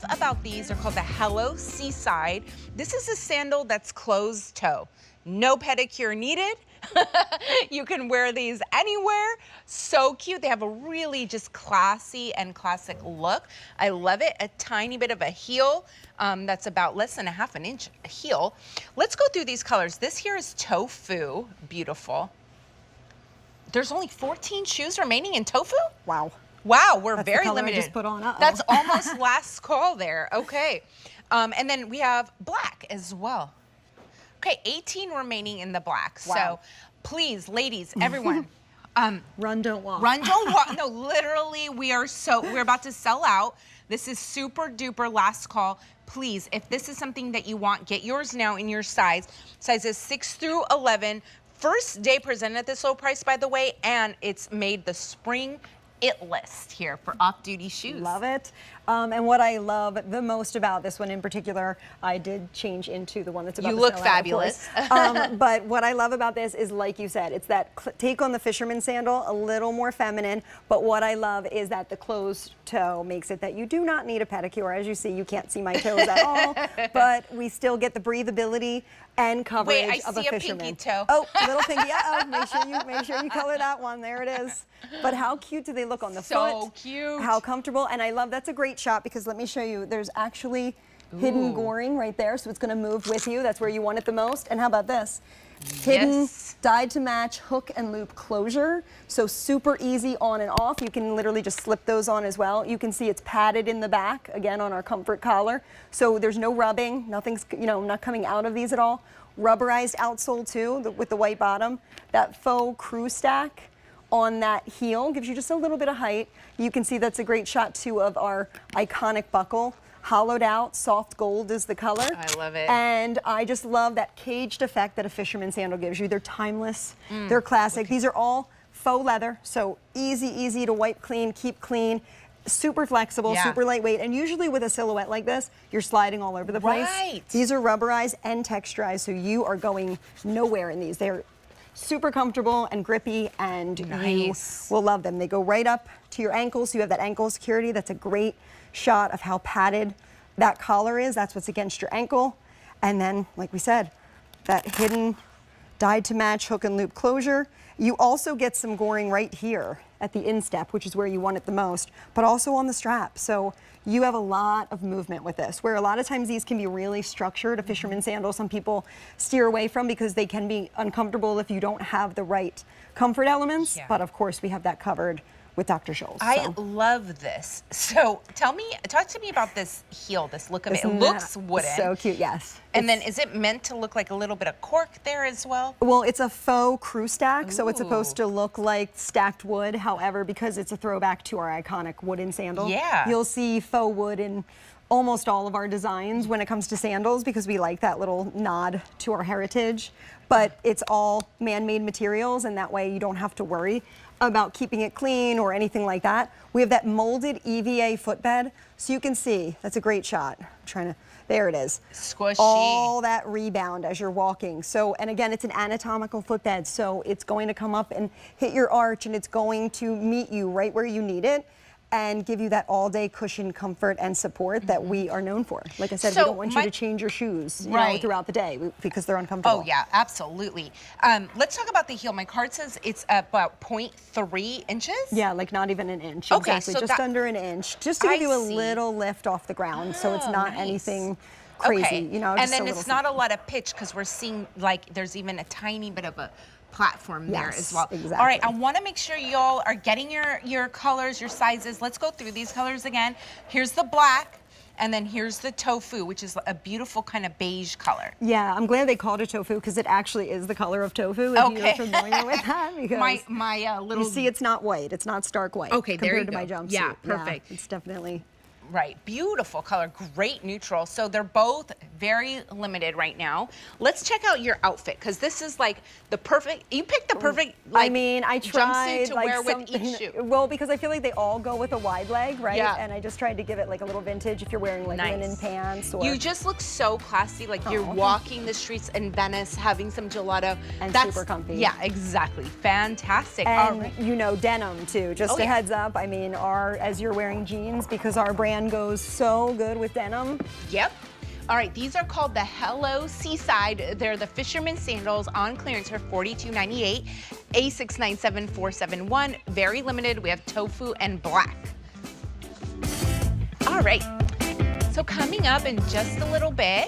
about these, they're called the Hello Seaside. This is a sandal that's closed toe. No pedicure needed. You can wear these anywhere. So cute. They have a really just classy and classic look. I love it. A tiny bit of a heel. That's about less than a half an inch heel. Let's go through these colors. This here is tofu. Beautiful. There's only 14 shoes remaining in tofu? Wow. Wow, we're That's very the color limited. I just put on. That's almost last call there. Okay. And then we have black as well. Okay, 18 remaining in the black. Wow. So please, ladies, everyone. Run, don't walk. Run, don't walk. No, literally, we're about to sell out. This is super duper last call. Please, if this is something that you want, get yours now in your size. Sizes 6 through 11. First day presented at this low price, by the way, and it's made the spring it list here for off-duty shoes. Love it. And what I love the most about this one in particular, I did change into the one that's about to You look sell fabulous. out, of course. But what I love about this is, like you said, it's that take on the fisherman sandal, a little more feminine. But what I love is that the closed toe makes it that you do not need a pedicure. As you see, you can't see my toes at all, but we still get the breathability and coverage Wait, I of a see a fisherman. pinky toe. Oh, little pinky. Make sure you color that one. There it is. But how cute do they look on the foot? So cute. How comfortable. And I love, that's a great shot because let me show you, there's actually hidden goring right there. So it's going to move with you. That's where you want it the most. And how about this? Hidden, dyed to match hook and loop closure. So super easy on and off. You can literally just slip those on as well. You can see it's padded in the back, again, on our comfort collar. So there's no rubbing, nothing's, not coming out of these at all. Rubberized outsole too, with the white bottom. That faux crew stack on that heel gives you just a little bit of height. You can see that's a great shot too of our iconic buckle. Hollowed out, soft gold is the color. I love it. And I just love that caged effect that a fisherman sandal gives you. They're timeless, they're classic. These are all faux leather, so easy to wipe clean, keep clean. Super flexible, super lightweight, and usually with a silhouette like this, you're sliding all over the place. Right. These are rubberized and texturized, so you are going nowhere in these. They're super comfortable and grippy, and you will love them. They go right up to your ankles, so you have that ankle security. That's a great shot of how padded that collar is. That's what's against your ankle. And then, like we said, that hidden dyed to match hook and loop closure. You also get some goring right here at the instep, which is where you want it the most, but also on the strap. So you have a lot of movement with this, where a lot of times these can be really structured. A fisherman sandal, some people steer away from because they can be uncomfortable if you don't have the right comfort elements. But of course, we have that covered with Dr. Scholl's. I love this. So talk to me about this heel, this look of it. It looks wooden. So cute, yes. And then is it meant to look like a little bit of cork there as well? Well, it's a faux crew stack, so it's supposed to look like stacked wood. However, because it's a throwback to our iconic wooden sandal, you'll see faux wood in almost all of our designs when it comes to sandals because we like that little nod to our heritage. But it's all man-made materials, and that way you don't have to worry about keeping it clean or anything like that. We have that molded EVA footbed, so you can see, that's a great shot. I'm trying to, there it is. Squishy. All that rebound as you're walking. So, and again, it's an anatomical footbed, so it's going to come up and hit your arch, and it's going to meet you right where you need it and give you that all-day cushion comfort and support that we are known for. Like I said, we don't want you to change your shoes throughout the day because they're uncomfortable. Oh yeah, absolutely. Let's talk about the heel. My card says it's about 0.3 inches? Yeah, like not even an inch. Okay, exactly, so just under an inch. Just to give you a little lift off the ground, so it's not anything crazy. And then it's not a lot of pitch because we're seeing like there's even a tiny bit of a platform there as well. Exactly. All right, I want to make sure y'all are getting your colors, your sizes. Let's go through these colors again. Here's the black, and then here's the tofu, which is a beautiful kind of beige color. Yeah, I'm glad they called it tofu because it actually is the color of tofu. If you're familiar with that, because my little. You see, it's not white. It's not stark white. Okay, there you go. Compared to my jumpsuit. Yeah, perfect. Yeah, it's definitely. Right, beautiful color, great neutral. So they're both very limited right now. Let's check out your outfit because this is like the perfect. You picked the perfect. Like, I mean, I tried jumpsuit to wear with each shoe. Well, because I feel like they all go with a wide leg, right? Yeah. And I just tried to give it like a little vintage if you're wearing like linen pants or. You just look so classy, like you're walking the streets in Venice, having some gelato. And super comfy. Yeah, exactly. Fantastic. And all right. denim too. Just a heads up. I mean, as you're wearing jeans, because our brand tan goes so good with denim. Yep. All right, these are called the Hello Seaside. They're the Fisherman Sandals on clearance for $42.98. A697471. Very limited. We have tofu and black. All right. So coming up in just a little bit,